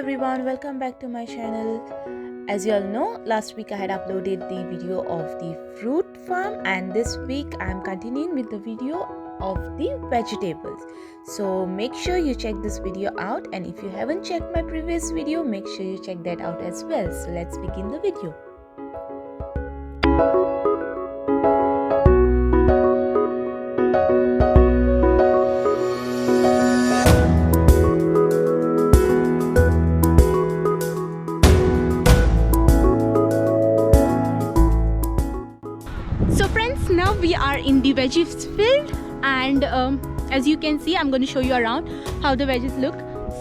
everyone, welcome back to my channel. As you all know, last week I had uploaded the video of the fruit farm, and this week I am continuing with the video of the vegetables. So make sure you check this video out, and if you haven't checked my previous video, make sure you check that out as well. So let's begin the video. So friends, now we are in the veggies field, and as you can see, I'm going to show you around how the veggies look.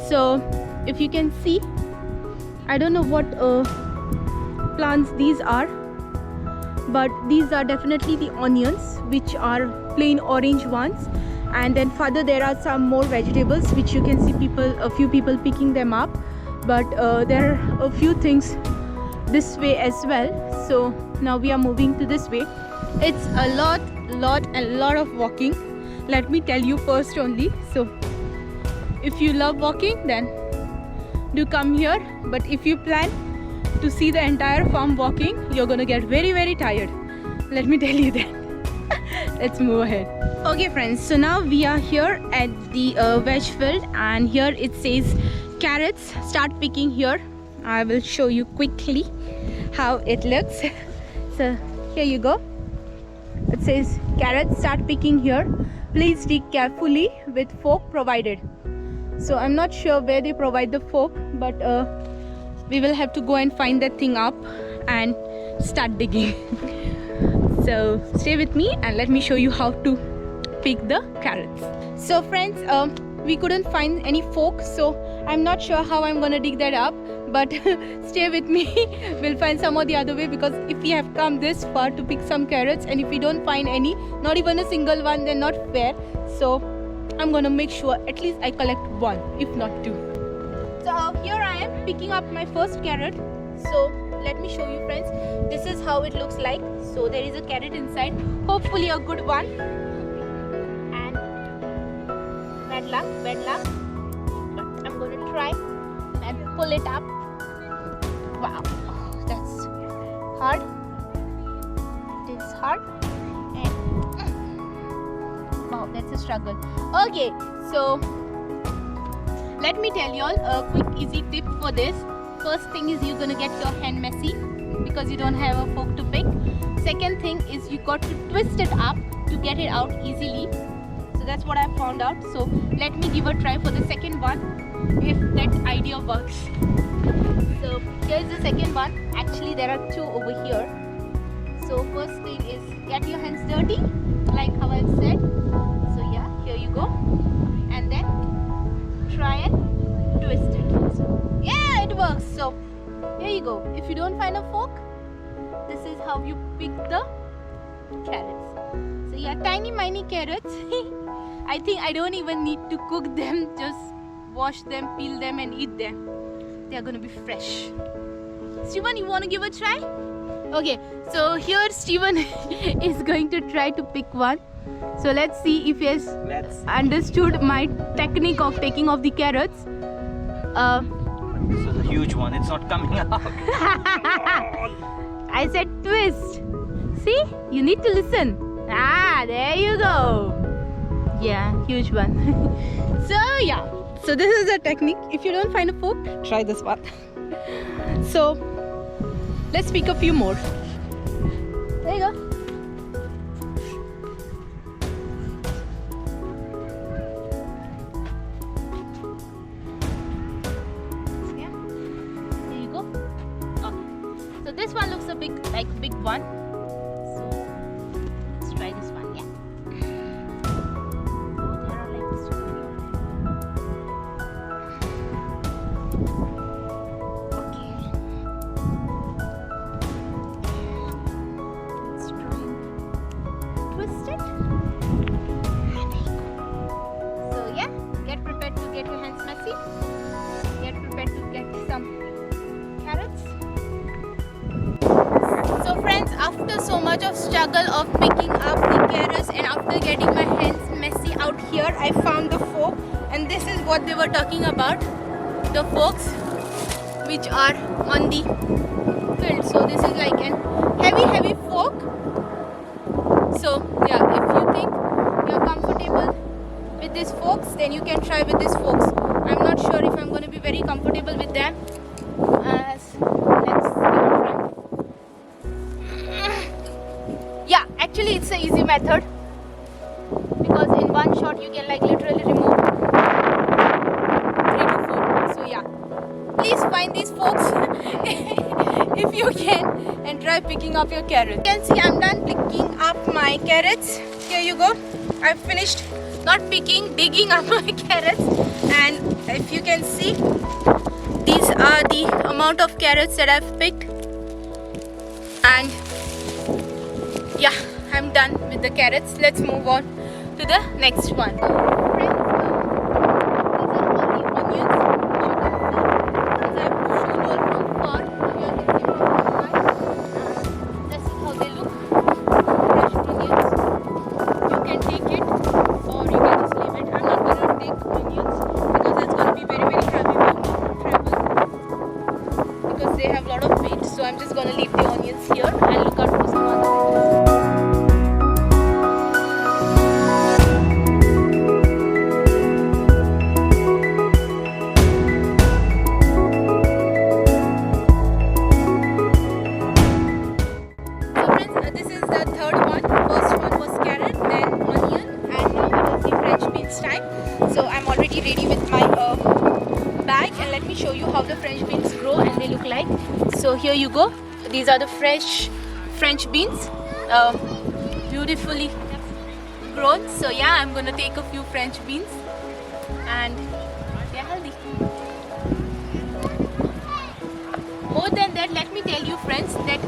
So if you can see, I don't know what plants these are, but these are definitely the onions, which are plain orange ones. And then further there are some more vegetables which you can see a few people picking them up, but there are a few things this way as well. So now we are moving to this way. It's a lot of walking, let me tell you first only. So if you love walking, then do come here, but if you plan to see the entire farm walking, you're gonna get very tired, let me tell you that. Let's move ahead. Okay friends, so now we are here at the veg field, and here it says carrots, start picking here. I will show you quickly how it looks. So here you go. It says carrots, start picking here. Please dig carefully with fork provided. So I'm not sure where they provide the fork, but we will have to go and find that thing up and start digging. So stay with me and let me show you how to pick the carrots. So friends, we couldn't find any fork, so I'm not sure how I'm gonna dig that up, but stay with me. We'll find some or the other way, because if we have come this far to pick some carrots, and if we don't find any, not even a single one, then not fair. So I'm gonna make sure at least I collect one, if not two. So here I am picking up my first carrot. So let me show you friends, this is how it looks like. So there is a carrot inside, hopefully a good one, and bad luck, but I'm gonna try and pull it up. Wow, that's hard. It is hard, and wow, that's a struggle. Okay, so let me tell you all a quick easy tip for this. First thing is you're gonna get your hand messy because you don't have a fork to pick. Second thing is you got to twist it up to get it out easily. So that's what I found out. So let me give a try for the second one, if that idea works. So here's the second one. Actually there are two over here. So first thing is get your hands dirty, like how I've said. So yeah, here you go, and then try and twist it. So yeah, it works. So here you go. If you don't find a fork, this is how you pick the carrots. So yeah, tiny carrots. I think I don't even need to cook them, just wash them, peel them and eat them. They are gonna be fresh. Steven, you wanna give a try? Okay, so here Steven is going to try to pick one. So let's see if he has understood my technique of taking off the carrots. This is a huge one, it's not coming out. I said twist. See, you need to listen. Ah, there you go. Yeah, huge one. So yeah, so this is a technique. If you don't find a fork, try this one. So let's pick a few more. There you go. Yeah, there you go. Okay. So this one looks a big one. So let's try this one. Yeah. So yeah, get prepared to get your hands messy. Get prepared to get some carrots. So friends, after so much of struggle of picking up the carrots and after getting my hands messy out here, I found the fork, and this is what they were talking about, the forks. which are on the field. So this is like an heavy fork. So yeah, if you think you're comfortable with these forks, then you can try with these forks. I'm not sure if I'm going to be very comfortable with them. Let's try. Yeah, actually it's an easy method, because in one shot you can like literally remove 3 to 4. So yeah, please find these forks if you can and try picking up your carrots. You can see I'm done picking up my carrots. Here you go. I've finished digging up my carrots, and if you can see, these are the amount of carrots that I've picked. And yeah, I'm done with the carrots. Let's move on to the next one. Friends, these are all the onions which you can see, as I've shown you all from far. Here you can see from behind. This is how they look. Fresh onions. You can take it or you can just leave it. I'm not gonna take onions because that's gonna be very heavy for me to travel, because they have a lot of weight. So I'm just gonna leave the onions here and look out for some other veggies. So I'm already ready with my bag, and let me show you how the French beans grow and they look like. So here you go. These are the fresh French beans, beautifully grown. So yeah, I'm gonna take a few French beans and they're healthy. More than that, let me tell you friends that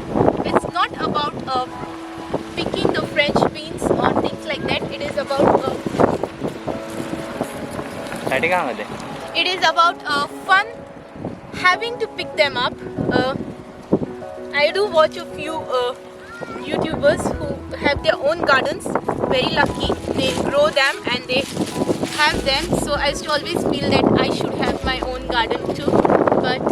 it's not about picking the French beans or things like that. It is about fun having to pick them up. I do watch a few YouTubers who have their own gardens. Very lucky, they grow them and they have them. So I used to always feel that I should have my own garden too. But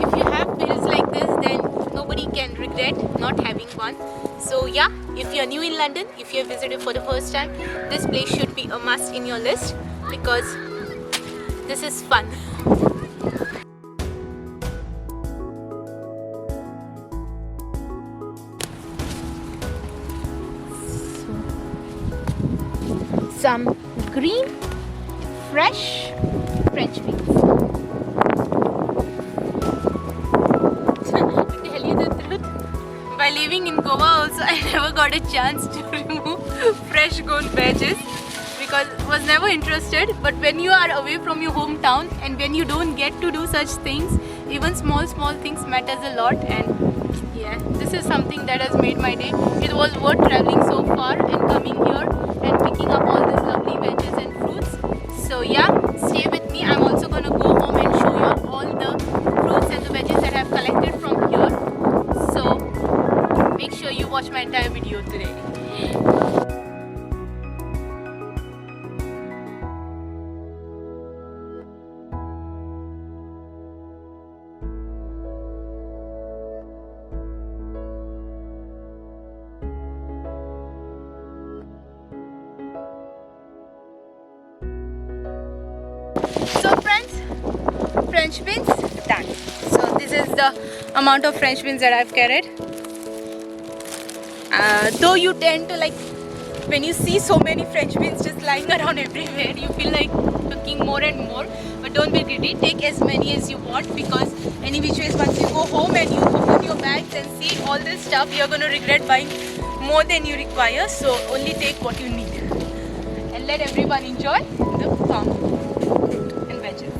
if you have fields like this, then nobody can regret not having one. So yeah, if you're new in London, if you're visited for the first time, this place should be a must in your list, because this is fun. Some green, fresh French beans. To tell you the truth, by living in Goa also, I never got a chance to remove fresh grown veggies, because I was never interested. But when you are away from your hometown and when you don't get to do such things, even small things matters a lot. And yeah, this is something that has made my day. It was worth traveling so far and coming here and picking up all these lovely veggies and fruits. So yeah, stay with me. I'm also gonna go home and show you all the fruits and the veggies that I've collected from here. So make sure you watch my entire video today. So friends, French beans done. So this is the amount of French beans that I've carried. Though you tend to like, when you see so many French beans just lying around everywhere, you feel like cooking more and more. But don't be greedy, take as many as you want, because any which ways, once you go home and you open your bags and see all this stuff, you're going to regret buying more than you require. So only take what you need and let everyone enjoy the farm fruit and veggies.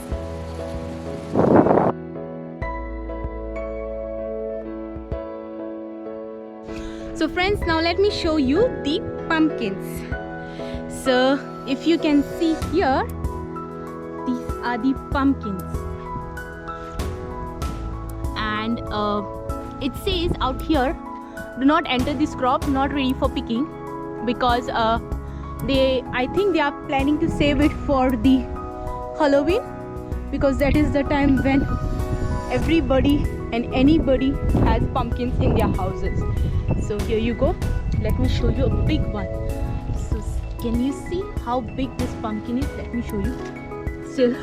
So friends, now let me show you the pumpkins. So if you can see here, these are the pumpkins, and it says out here, do not enter this crop, not ready for picking, because I think they are planning to save it for the Halloween, because that is the time when everybody and anybody has pumpkins in their houses. So here you go. Let me show you a big one. So can you see how big this pumpkin is? Let me show you. Still,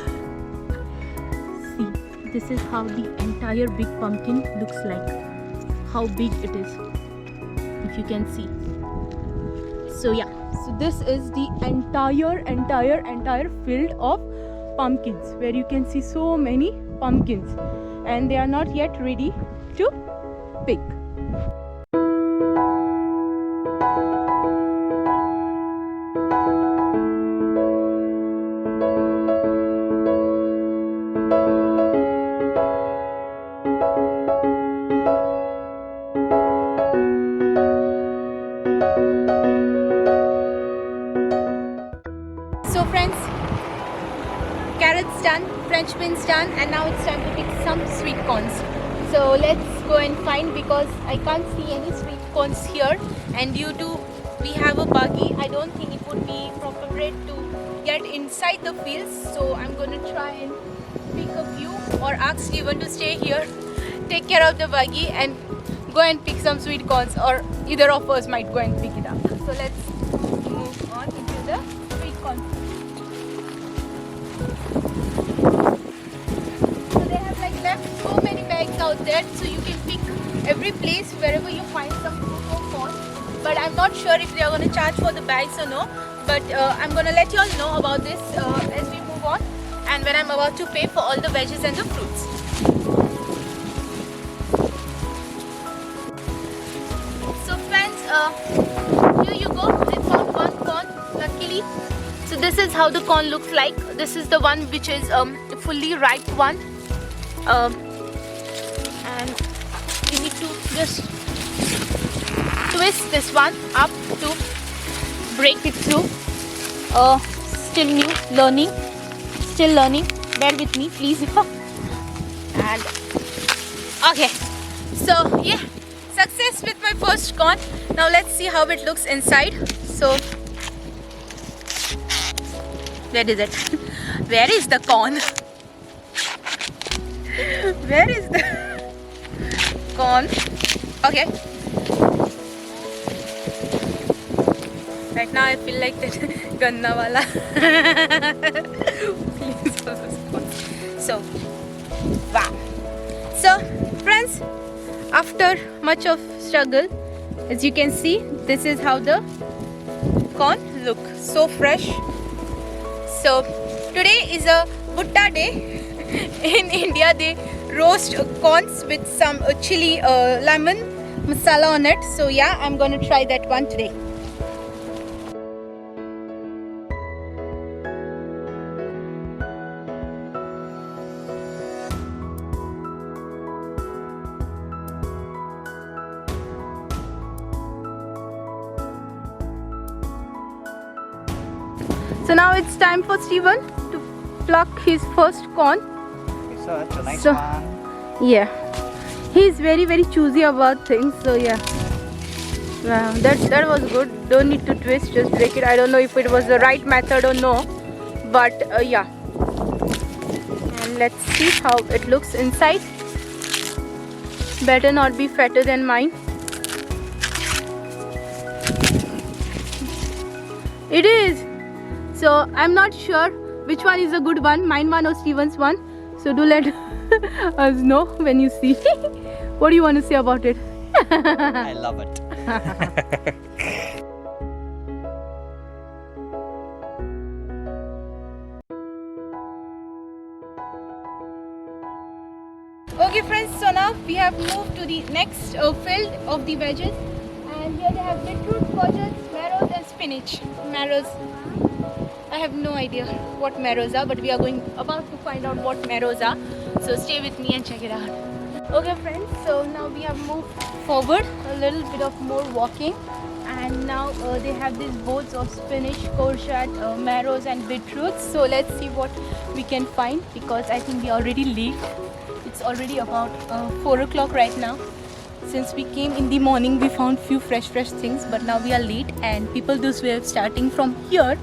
see, this is how the entire big pumpkin looks like. How big it is, if you can see. So yeah, so this is the entire field of pumpkins, where you can see so many pumpkins, and they are not yet ready to pick. So friends, carrots done, French beans done, and now it's time to pick some sweet corns. So let's go and find, because I can't see any sweet corns here, and due to we have a buggy, I don't think it would be appropriate to get inside the fields. So I'm going to try and pick a few, or ask Steven to stay here, take care of the buggy, and go and pick some sweet corns, or either of us might go and pick it up. So let's move on into the sweet corn. So they have like left so many bags out there, so you can pick every place wherever you find some fruit or corn. But I'm not sure if they are going to charge for the bags or no. But I'm going to let you all know about this as we move on, and when I'm about to pay for all the veggies and the fruits. So friends, here you go. I found one corn, luckily. So this is how the corn looks like. This is the one which is fully ripe one, and you need to just twist this one up to break it through. Still new, still learning. Bear with me, please. And okay, so yeah, success with my first corn. Now let's see how it looks inside. So where is it? Where is the corn? Where is the corn? Okay. Right now I feel like that ganna wala. So, wow. So, friends, after much of struggle, as you can see, this is how the corn look. So fresh. So today is a Bhutta day. In India they roast corns with some chili lemon masala on it. So yeah, I'm gonna try that one today. So now it's time for Steven to pluck his first corn. So that's a nice one. Yeah, he's very choosy about things. So yeah, wow, that was good. Don't need to twist, just break it. I don't know if it was the right method or no, but yeah. And let's see how it looks inside. Better not be fatter than mine. It is. So I'm not sure which one is a good one, mine one or Steven's one. So do let us know when you see. What do you want to say about it? I love it. Okay friends, so now we have moved to the next field of the veggies, and here they have beetroot, courgettes, marrows and spinach. Marrows, I have no idea what marrows are, but we are about to find out what marrows are. So stay with me and check it out. Okay friends, so now we have moved forward a little bit of more walking, and now they have these boards of spinach, courgette, marrows and beetroots. So let's see what we can find, because I think we are already late. It's already about 4 o'clock right now. Since we came in the morning, we found few fresh things, but now we are late, and people those who are starting from here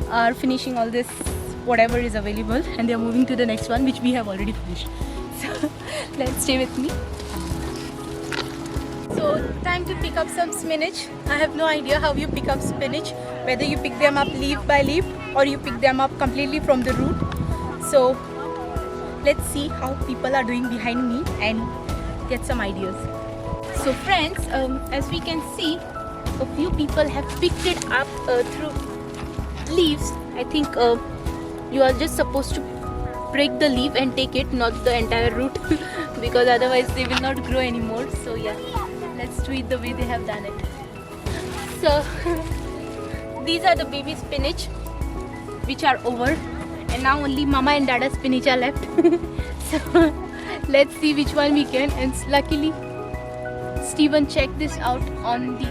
are finishing all this whatever is available, and they are moving to the next one which we have already finished. So Let's stay with me. So time to pick up some spinach. I have no idea how you pick up spinach, whether you pick them up leaf by leaf or you pick them up completely from the root. So let's see how people are doing behind me and get some ideas. So friends, as we can see, a few people have picked it up through leaves. I think you are just supposed to break the leaf and take it, not the entire root because otherwise they will not grow anymore. So yeah, let's do it the way they have done it. So these are the baby spinach which are over, and now only mama and dada spinach are left. So let's see which one we can. And luckily Steven checked this out on the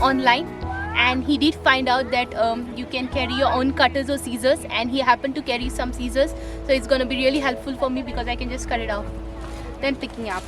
online, and he did find out that you can carry your own cutters or scissors, and he happened to carry some scissors, so it's going to be really helpful for me because I can just cut it out then picking up.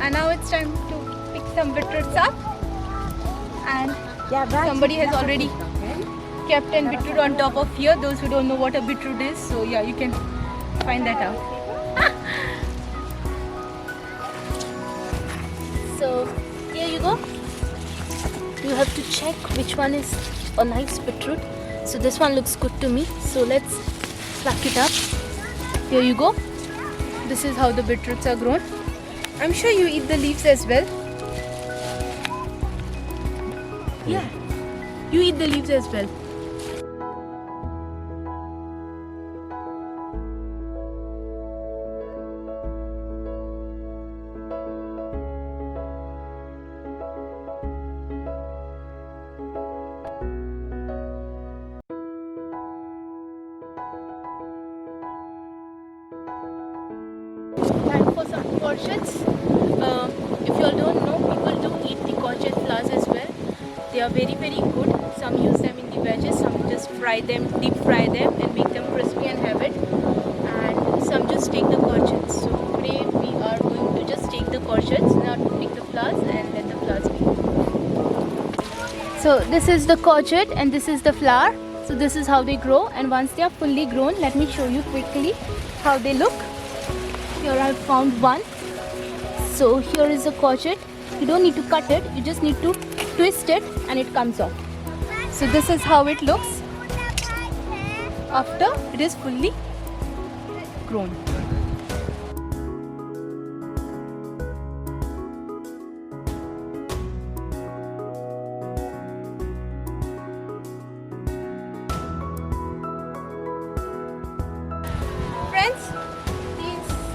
And now it's time to pick some beetroots up, and somebody has already kept a beetroot on top of here. Those who don't know what a beetroot is, so yeah, you can find that out. So here you go. You have to check which one is a nice beetroot. So this one looks good to me, so let's pluck it up. Here you go. This is how the beetroots are grown. I'm sure you eat the leaves as well. Yeah, you eat the leaves as well. Time for some courgettes. If you all don't know, people do eat the courgette flowers as well. They are very good. Some use them in the veggies, some just fry them, deep fry them and make them crispy and have it, and some just take the courgettes. So today we are going to just take the courgettes, not pick the flowers, and let the flowers be. So this is the courgette and this is the flower. So this is how they grow, and once they are fully grown, let me show you quickly how they look. Here I found one. So here is a courgette. You don't need to cut it, you just need to twist it and it comes off. So this is how it looks after it is fully grown. Friends,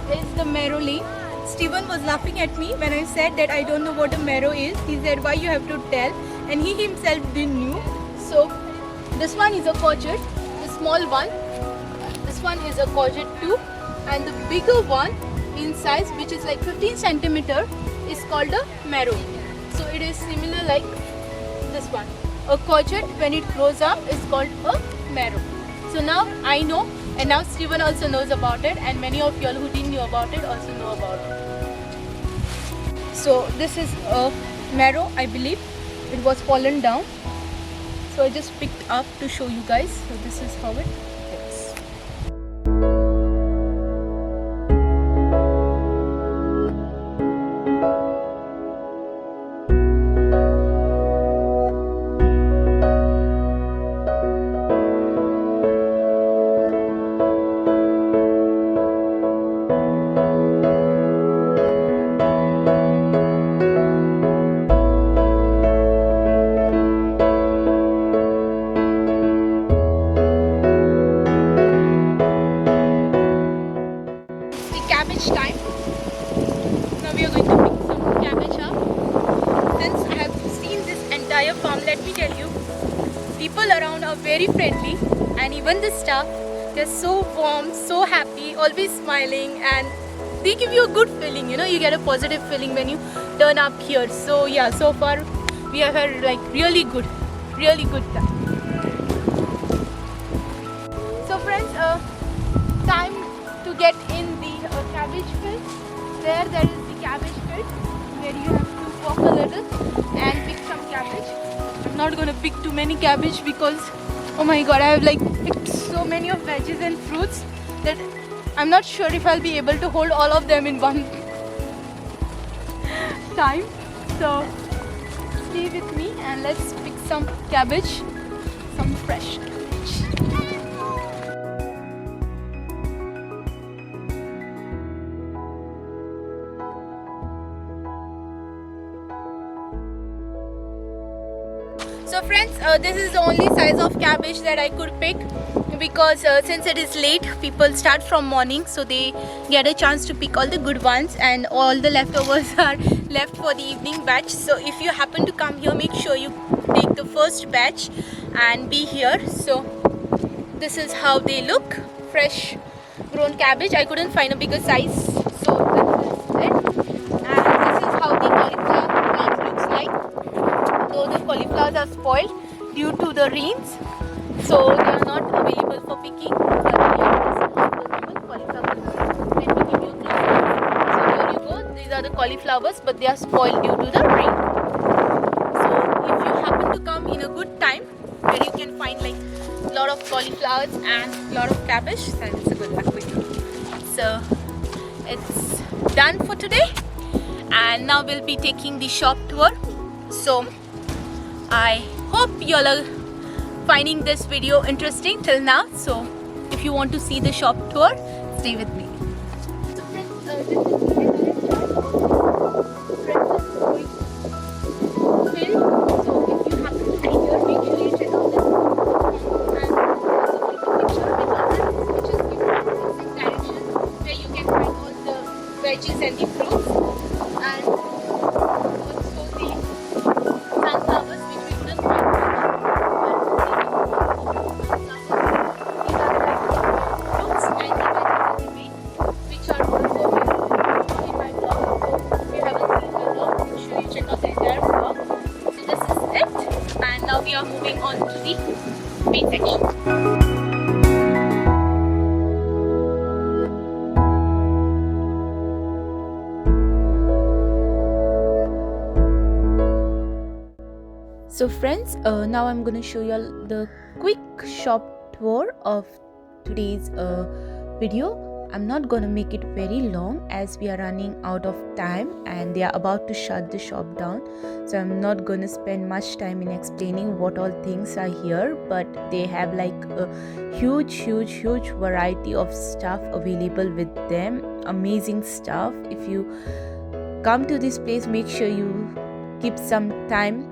this is the marrow leaf. Steven was laughing at me when I said that I don't know what a marrow is. He said, why you have to tell? And he himself didn't knew. So this one is a courgette, the small one. This one is a courgette too. And the bigger one in size, which is like 15 centimeter, is called a marrow. So it is similar like this one. A courgette, when it grows up, is called a marrow. So now I know, and now Steven also knows about it, and many of you all who didn't know about it also know about it. So this is a marrow, I believe. It was fallen down. So I just picked up to show you guys. So this is how it looks. people around are very friendly, and even the staff, they're so warm, so happy, always smiling, and they give you a good feeling, you know, you get a positive feeling when you turn up here. So yeah, so far we have had like really good time. So friends, time to get in the cabbage field. There is the cabbage field where you have to walk a little and pick some cabbage. I'm not gonna pick too many cabbage because oh my god, I have like picked so many of veggies and fruits that I'm not sure if I'll be able to hold all of them in one time. So stay with me and let's pick some cabbage, some fresh cabbage. So friends, this is the only size of cabbage that I could pick because since it is late, people start from morning, so they get a chance to pick all the good ones and all the leftovers are left for the evening batch. So if you happen to come here, make sure you take the first batch and be here. So this is how they look, fresh grown cabbage. I couldn't find a bigger size, so that is it. And this is how the cauliflower plant looks like. Though the cauliflowers are spoiled due to the rains, so they are not available for picking. But here is the cauliflower. Let me give you a close look. So here you go. These are the cauliflowers, but they are spoiled due to the rain. So if you happen to come in a good time where you can find like a lot of cauliflowers and a lot of cabbage, then it's a good luck with you. So it's done for today, and now we'll be taking the shop tour. So I hope you all are finding this video interesting till now. So if you want to see the shop tour, stay with me. So friends, this is the field. So if you happen to be here, make sure you check out this and which is given direction where you can find all the veggies and the fruits, and also the sunflowers which we couldn't find. We are moving on to the main section. So friends, now I'm gonna show you all the quick shop tour of today's video. I'm not gonna make it very long as we are running out of time and they are about to shut the shop down, so I'm not gonna spend much time in explaining what all things are here, but they have like a huge variety of stuff available with them. Amazing stuff. If you come to this place, make sure you keep some time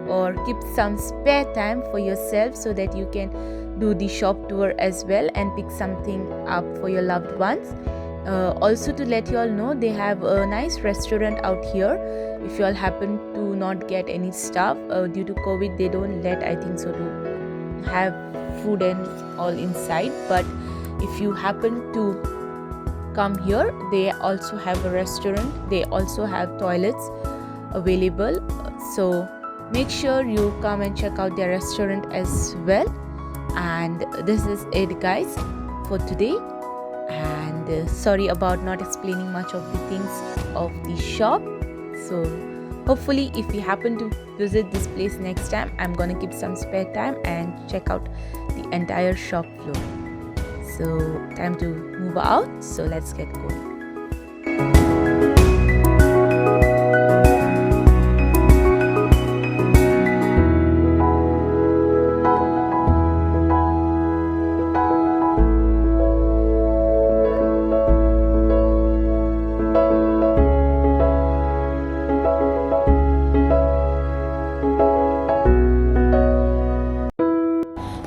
or keep some spare time for yourself so that you can do the shop tour as well and pick something up for your loved ones. Also to let you all know, they have a nice restaurant out here. If you all happen to not get any stuff due to COVID, they don't let, I think so, to have food and all inside, but if you happen to come here, they also have a restaurant, they also have toilets available, so make sure you come and check out their restaurant as well. And this is it guys for today, and sorry about not explaining much of the things of the shop. So hopefully if you happen to visit this place next time, I'm gonna keep some spare time and check out the entire shop floor. So time to move out, so let's get going.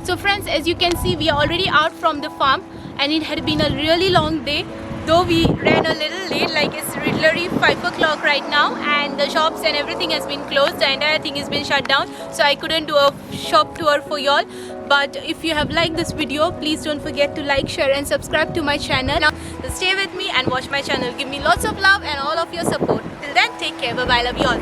So friends, as you can see, we are already out from the farm and it had been a really long day. though we ran a little late, like it's literally 5 o'clock right now, and the shops and everything has been closed, the entire thing has been shut down, so I couldn't do a shop tour for y'all. But if you have liked this video, please don't forget to like, share and subscribe to my channel. Now stay with me and watch my channel. Give me lots of love and all of your support. Till then, take care. Bye bye. Love you all.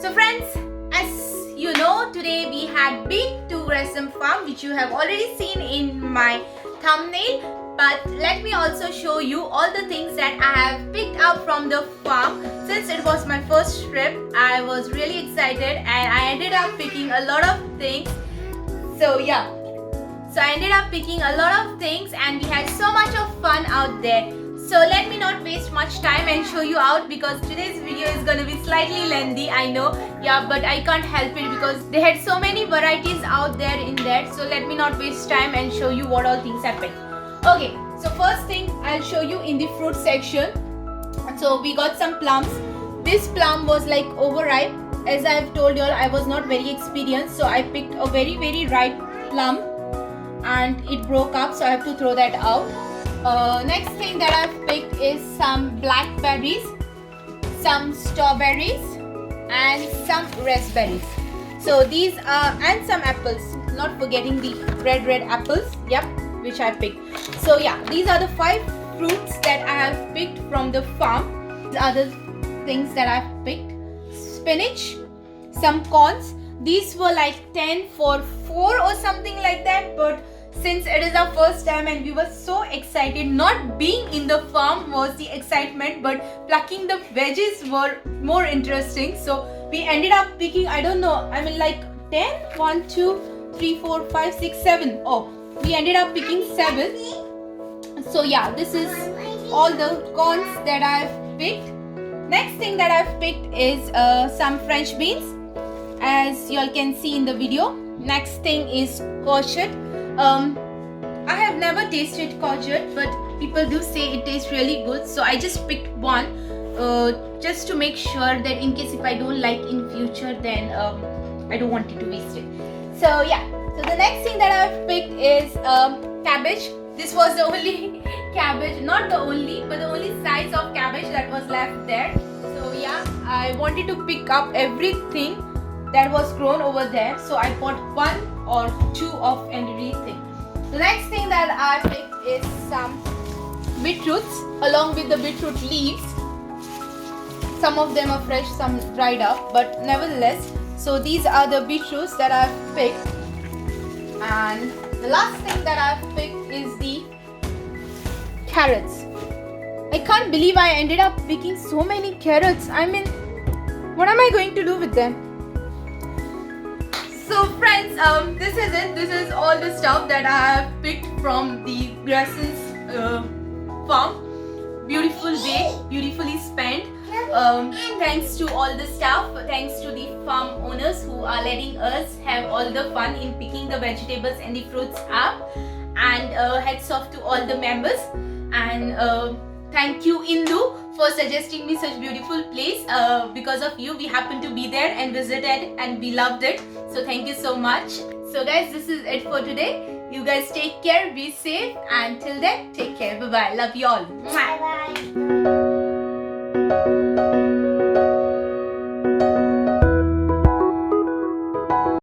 So friends, as you know, today we had been to Gresham Farm, which you have already seen in my thumbnail. But let me also show you all the things that I have picked up from the farm. Since it was my first trip, I was really excited and I ended up picking a lot of things. So yeah, so I ended up picking a lot of things and we had so much of fun out there. So let me not waste much time and show you out, because today's video is gonna be slightly lengthy, I know. Yeah, but I can't help it because they had so many varieties out there in that. So let me not waste time and show you what all things I picked. Okay, so first thing I'll show you in the fruit section. So we got some plums. This plum was like overripe. As I've told you all, I was not very experienced, so I picked a very ripe plum and it broke up, so I have to throw that out. Next thing that I've picked is some blackberries, some strawberries and some raspberries. So these are, and some apples, not forgetting the red apples, yep, which I picked. So yeah, these are the 5 fruits that I have picked from the farm. These are the things that I've picked. Spinach, some corns. These were like 10 for 4 or something like that, but since it is our first time and we were so excited, not being in the farm was the excitement, but plucking the veggies were more interesting. So we ended up picking, I don't know, I mean like 10, 1, 2, 3, 4, 5, 6, 7. Oh, we ended up picking 7. So yeah, this is all the corns that I've picked. Next thing that I've picked is some French beans, as you all can see in the video. Next thing is courgette. I have never tasted courgette, but people do say it tastes really good, so I just picked one just to make sure that in case if I don't like in future, then I don't want it to waste it. So yeah, so the next thing that I've picked is cabbage. This was the only cabbage, not the only, but the only size of cabbage that was left there. So yeah, I wanted to pick up everything that was grown over there, so I bought 1 or 2 of everything. The next thing that I picked is some beetroots along with the beetroot leaves. Some of them are fresh, some dried up, but nevertheless, so these are the beetroots that I've picked. And the last thing that I've picked is the carrots. I can't believe I ended up picking so many carrots. I mean, what am I going to do with them? So friends, this is it. This is all the stuff that I have picked from the Grayson's farm. Beautiful day, beautifully spent. Thanks to all the staff, thanks to the farm owners who are letting us have all the fun in picking the vegetables and the fruits up. And hats off to all the members. And thank you Indu for suggesting me such beautiful place. Because of you, we happened to be there and visited and we loved it. So thank you so much. So guys, this is it for today. You guys take care, be safe, and till then, take care. Bye bye. Love you all. Mwah.